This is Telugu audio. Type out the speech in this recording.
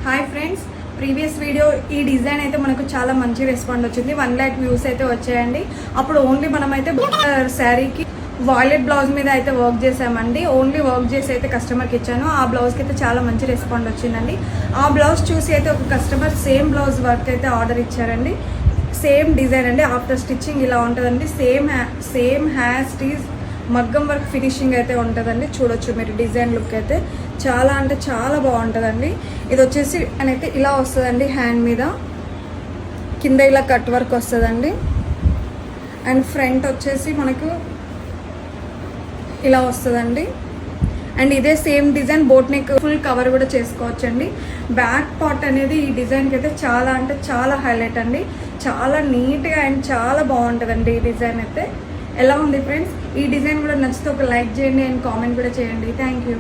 హాయ్ ఫ్రెండ్స్, ప్రీవియస్ వీడియో ఈ డిజైన్ అయితే మనకు చాలా మంచి రెస్పాండ్ వచ్చింది. 1 lakh వ్యూస్ అయితే వచ్చాయండి. అప్పుడు ఓన్లీ మనమైతే శారీకి వాయిలెట్ బ్లౌజ్ మీద అయితే వర్క్ చేసామండి. ఓన్లీ వర్క్ చేసి అయితే కస్టమర్కి ఇచ్చాను. ఆ బ్లౌజ్కి అయితే చాలా మంచి రెస్పాండ్ వచ్చిందండి. ఆ బ్లౌజ్ చూసి అయితే ఒక కస్టమర్ సేమ్ బ్లౌజ్ వర్క్ అయితే ఆర్డర్ ఇచ్చారండి. సేమ్ డిజైన్ అండి. ఆఫ్టర్ స్టిచ్చింగ్ ఇలా ఉంటుందండి. సేమ్ హ్యార్ స్టీజ్ మగ్గం వర్క్ ఫినిషింగ్ అయితే ఉంటుందండి. చూడొచ్చు మీరు డిజైన్ లుక్ అయితే చాలా అంటే చాలా బాగుంటుందండి. ఇది వచ్చేసి అయితే ఇలా వస్తుందండి. హ్యాండ్ మీద కింద ఇలా కట్ వర్క్ వస్తుందండి. అండ్ ఫ్రంట్ వచ్చేసి మనకు ఇలా వస్తుందండి. అండ్ ఇదే same design boat neck full cover కూడా చేసుకోవచ్చండి. బ్యాక్ పార్ట్ అనేది ఈ డిజైన్కి అయితే చాలా అంటే చాలా హైలైట్ అండి. చాలా నీట్గా అండ్ చాలా బాగుంటుందండి ఈ డిజైన్ అయితే. ఎలా ఉంది ఫ్రెండ్స్? ఈ డిజైన్ కూడా నచ్చితే ఒక లైక్ చేయండి అండ్ కామెంట్ కూడా చేయండి. Thank you.